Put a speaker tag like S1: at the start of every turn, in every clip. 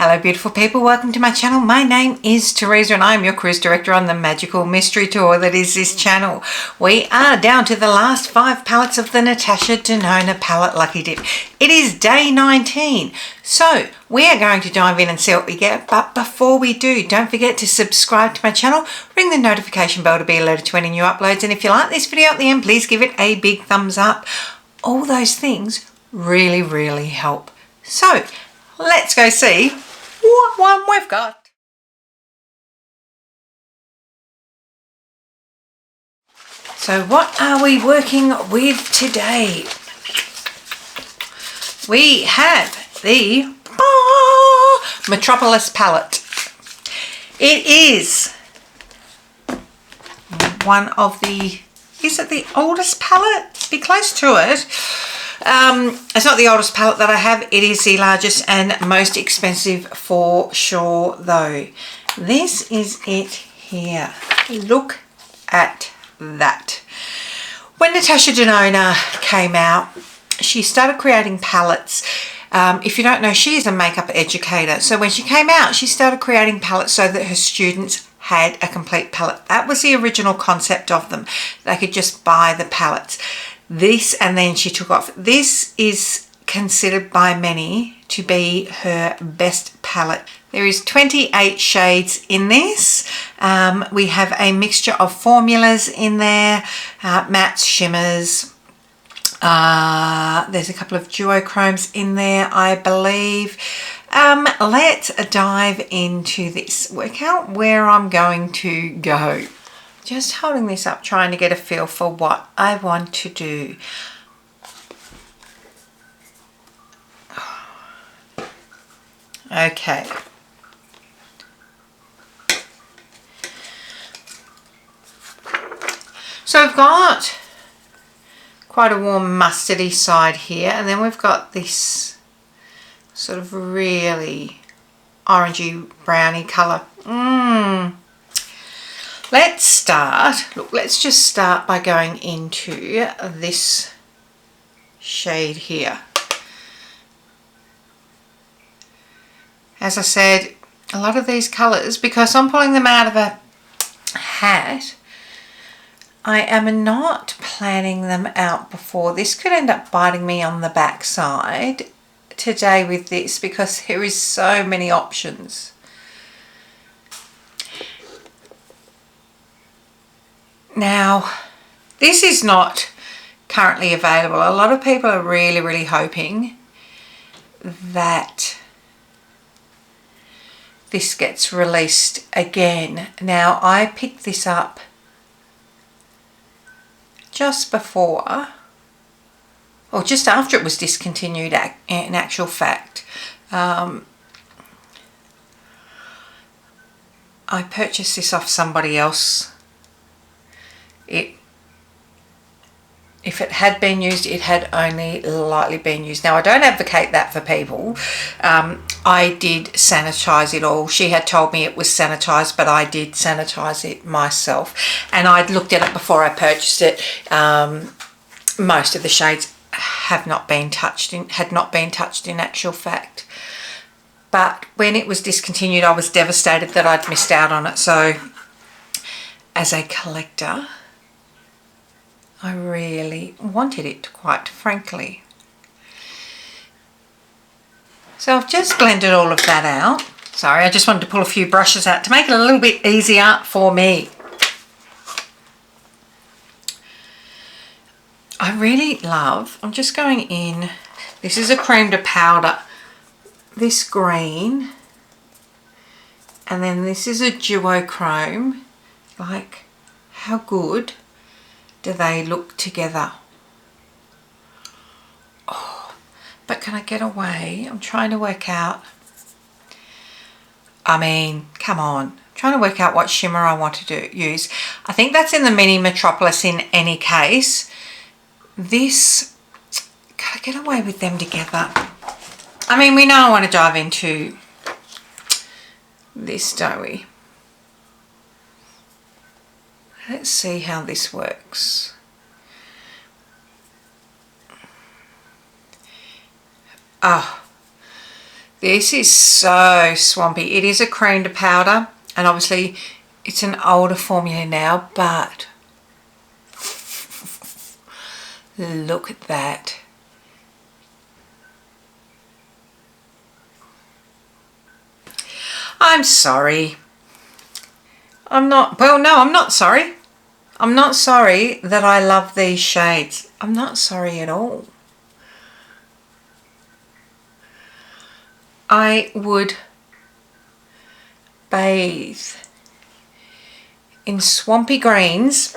S1: Hello beautiful people, welcome to my channel. My name is Teresa and I'm your cruise director on the magical mystery tour that is this channel. We are down to the last 5 palettes of the Natasha Denona palette Lucky Dip. It is day 19, so we are going to dive in and see what we get. But before we do, don't forget to subscribe to my channel, ring the notification bell to be alerted to any new uploads, and if you like this video at the end, please give it a big thumbs up. All those things really help. So let's go see what one we've got. So what are we working with today? We have the Metropolis palette. It is one of the, is it the oldest palette? Be close to it. It's not the oldest palette that I have. It is the largest and most expensive for sure though. This is it here. Look at that. When Natasha Denona came out, she started creating palettes. If you don't know, she is a makeup educator. So when she came out, she started creating palettes so that her students had a complete palette. That was the original concept of them. They could just buy the palettes. This, and then she took off. This is considered by many to be her best palette. There is 28 shades in this. We have a mixture of formulas in there, mattes, shimmers. There's a couple of duochromes in there, I believe. Let's dive into this. Work out where I'm going to go. Just holding this up, trying to get a feel for what I want to do. Okay. So we've got quite a warm mustardy side here, and then we've got this sort of really orangey browny colour. Let's start, look, let's just start by going into this shade here. As I said, a lot of these colours, because I'm pulling them out of a hat, I am not planning them out before. This could end up biting me on the backside today with this because there is so many options. Now, this is not currently available. A lot of people are really hoping that this gets released again. Now, I picked this up just before, or just after it was discontinued in actual fact. I purchased this off somebody else. If it had been used, it had only lightly been used. Now, I don't advocate that for people. I did sanitize it all. She had told me it was sanitized, but I did sanitize it myself. And I'd looked at it before I purchased it. Most of the shades had not been touched in actual fact. But when it was discontinued, I was devastated that I'd missed out on it. So, as a collector, I really wanted it, quite frankly. So I've just blended all of that out. Sorry, I just wanted to pull a few brushes out to make it a little bit easier for me. I really love, I'm just going in, this is a cream to powder, this green, and then this is a duochrome. Like, how good do they look together? Oh, but can I get away? I'm trying to work out. I mean, come on. I'm trying to work out what shimmer I want to use. I think that's in the Mini Metropolis in any case. This, can I get away with them together? I mean, we know I want to dive into this, don't we? Let's see how this works. Oh, This is so swampy. It is a cream to powder, and obviously it's an older formula now, but look at that. I'm sorry. I'm not sorry. I'm not sorry that I love these shades. I'm not sorry at all. I would bathe in swampy greens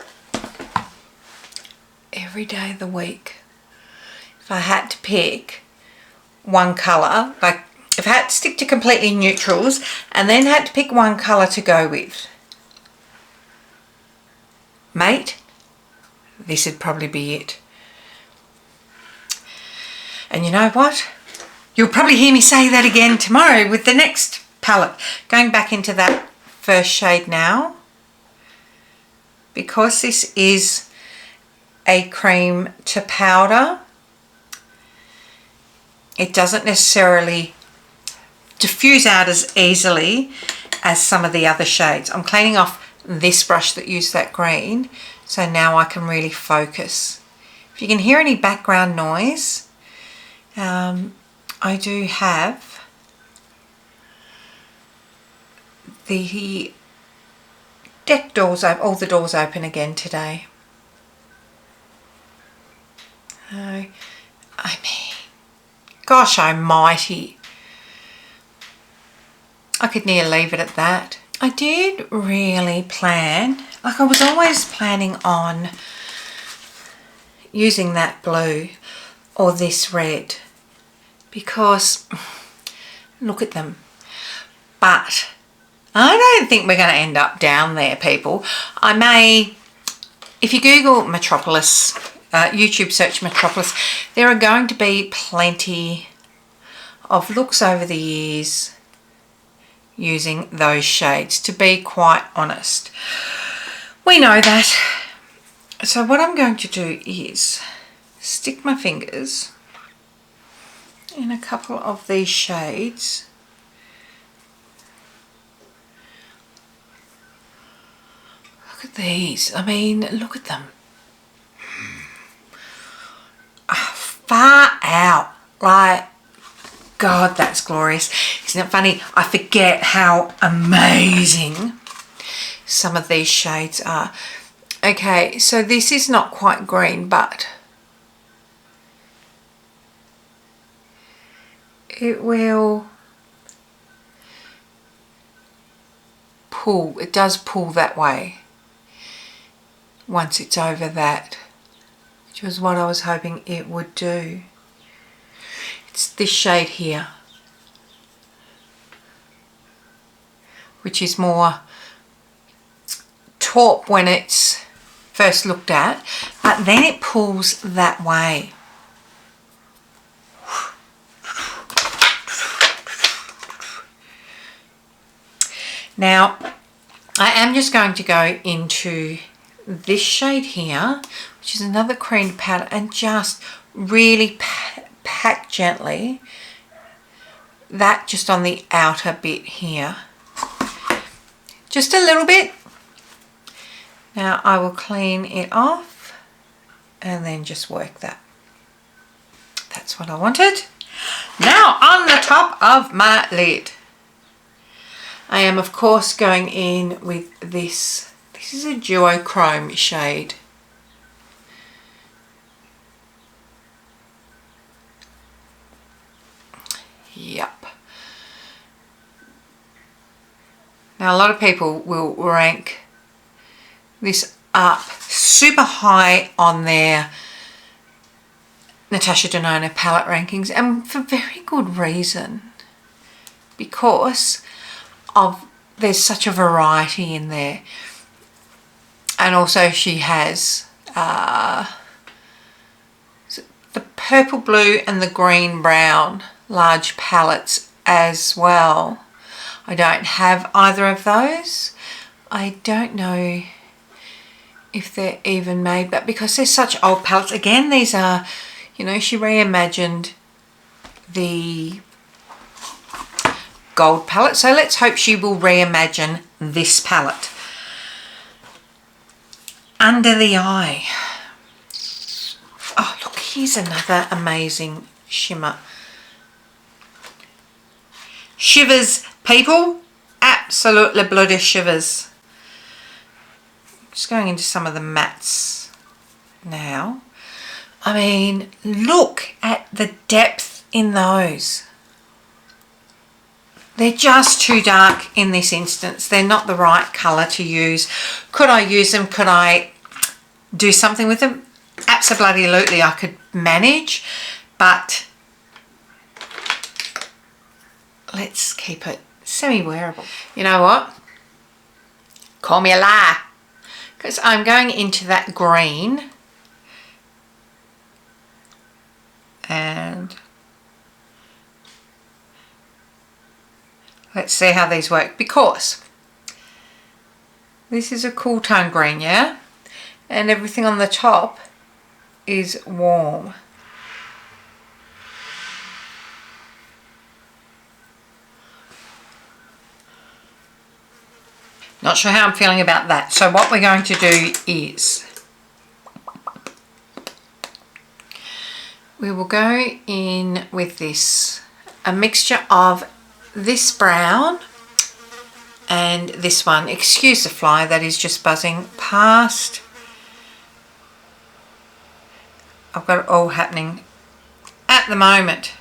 S1: every day of the week. If I had to pick one colour, like if I had to stick to completely neutrals and then had to pick one colour to go with, mate, this would probably be it. And you know what? You'll probably hear me say that again tomorrow with the next palette. Going back into that first shade now, because this is a cream to powder, it doesn't necessarily diffuse out as easily as some of the other shades. I'm cleaning off this brush that used that green, so now I can really focus. If you can hear any background noise, I do have the deck doors, all the doors open again today. I mean, gosh almighty, I could nearly leave it at that. I did really plan, like I was always planning on using that blue or this red, because look at them. But I don't think we're going to end up down there, people. I may, if you Google Metropolis, YouTube search Metropolis, there are going to be plenty of looks over the years using those shades, to be quite honest. We know that. So what I'm going to do is stick my fingers in a couple of these shades. Look at these. I mean, look at them. Far out. Like, God, that's glorious. Isn't it funny? I forget how amazing some of these shades are. Okay, so this is not quite green, but it will pull. It does pull that way once it's over that, which was what I was hoping it would do. It's this shade here, which is more taupe when it's first looked at, but then it pulls that way. Now, I am just going to go into this shade here, which is another cream powder, and just really pat gently that just on the outer bit here. Just a little bit. Now I will clean it off and then just work that. That's what I wanted. Now on the top of my lid, I am of course going in with this. This is a duochrome shade. Yep. Now a lot of people will rank this up super high on their Natasha Denona palette rankings, and for very good reason, because of there's such a variety in there, and also she has the purple blue and the green brown large palettes as well. I don't have either of those. I don't know if they're even made, but because they're such old palettes, again, these are, you know, she reimagined the gold palette. So let's hope she will reimagine this palette. Under the Eye. Oh, look, here's another amazing shimmer. Shivers, people. Absolutely bloody shivers. Just going into some of the mattes now. I mean, look at the depth in those. They're just too dark in this instance. They're not the right colour to use. Could I use them? Could I do something with them? Absolutely, I could manage, but let's keep it semi-wearable. You know what? Call me a liar, because I'm going into that green and let's see how these work, because this is a cool tone green, yeah? And everything on the top is warm. Not sure how I'm feeling about that. So what we're going to do is we will go in with this, a mixture of this brown and this one. Excuse the fly that is just buzzing past. I've got it all happening at the moment.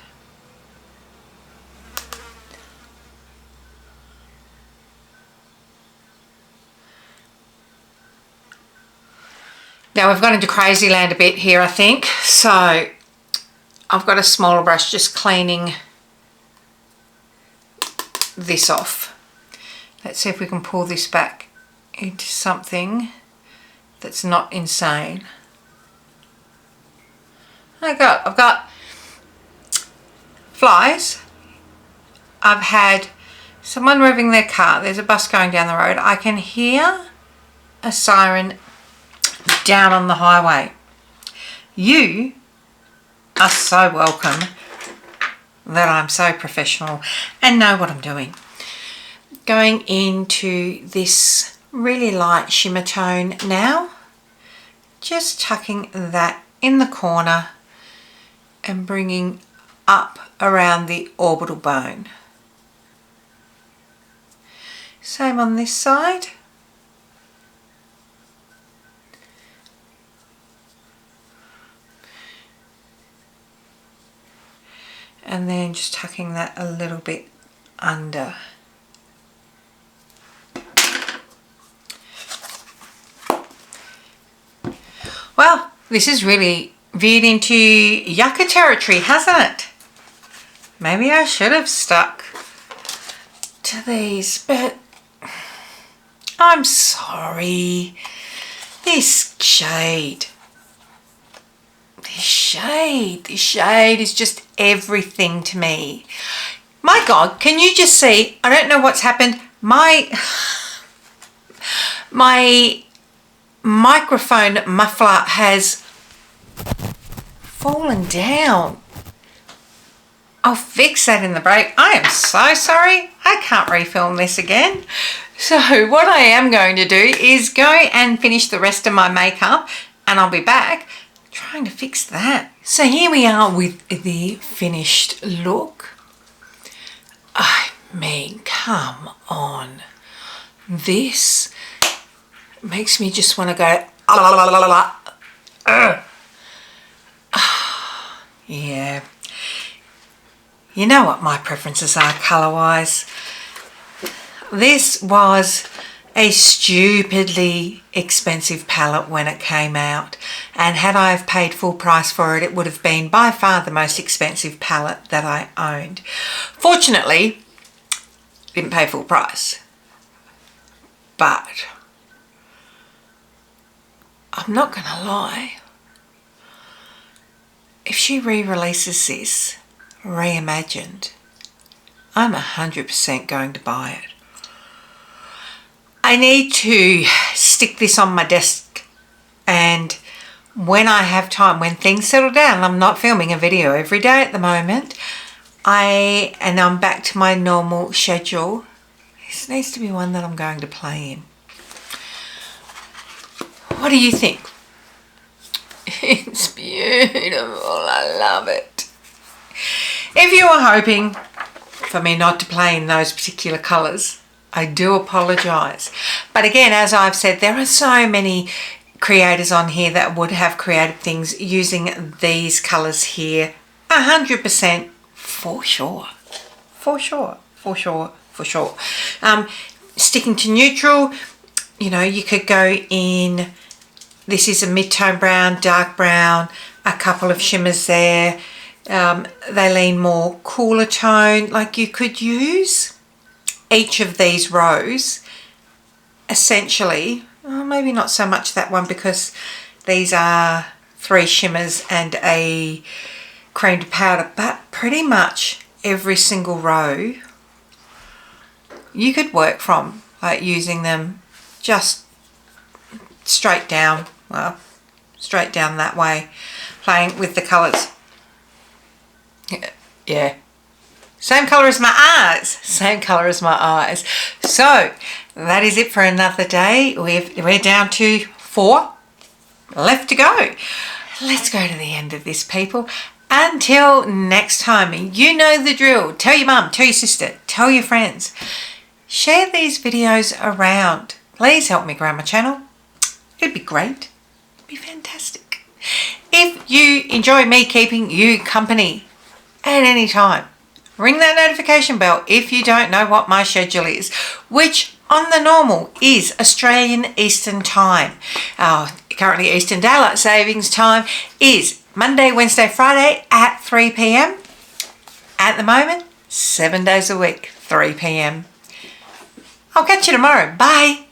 S1: Now we've got into crazy land a bit here, I think. So I've got a smaller brush just cleaning this off. Let's see if we can pull this back into something that's not insane. I've got flies. I've had someone revving their car. There's a bus going down the road. I can hear a siren down on the highway. You are so welcome that I'm so professional and know what I'm doing. Going into this really light shimmer tone now, just tucking that in the corner and bringing up around the orbital bone. Same on this side. And then just tucking that a little bit under. Well, this has really veered into yucca territory, hasn't it? Maybe I should have stuck to these, but I'm sorry. This shade is just everything to me. My God, can you just see? I don't know what's happened. My microphone muffler has fallen down. I'll fix that in the break. I am so sorry. I can't refilm this again. So what I am going to do is go and finish the rest of my makeup, and I'll be back trying to fix that. So here we are with the finished look. I mean, come on. This makes me just want to go, yeah. You know what my preferences are colour-wise. This was a stupidly expensive palette when it came out, and had I have paid full price for it, it would have been by far the most expensive palette that I owned. Fortunately, didn't pay full price, but I'm not gonna lie, if she re-releases this reimagined, I'm 100% going to buy it. I need to stick this on my desk, and when I have time, when things settle down, I'm not filming a video every day at the moment, I'm back to my normal schedule. This needs to be one that I'm going to play in. What do you think? It's beautiful. I love it. If you were hoping for me not to play in those particular colours, I do apologise. But again, as I've said, there are so many creators on here that would have created things using these colours here. 100% for sure. For sure. For sure. For sure. Sticking to neutral, you know, you could go in, this is a mid-tone brown, dark brown, a couple of shimmers there. They lean more cooler tone. Like you could use each of these rows essentially, maybe not so much that one because these are 3 shimmers and a cream to powder, but pretty much every single row you could work from, like using them just straight down, well, straight down that way, playing with the colours. Yeah. Same colour as my eyes. Same colour as my eyes. So, that is it for another day. We're down to 4 left to go. Let's go to the end of this, people. Until next time, you know the drill. Tell your mum, tell your sister, tell your friends. Share these videos around. Please help me grow my channel. It'd be great. It'd be fantastic. If you enjoy me keeping you company at any time, ring that notification bell if you don't know what my schedule is, which on the normal is Australian Eastern Time. Currently Eastern Daylight Savings Time is Monday, Wednesday, Friday at 3 p.m. At the moment, 7 days a week, 3 p.m. I'll catch you tomorrow. Bye.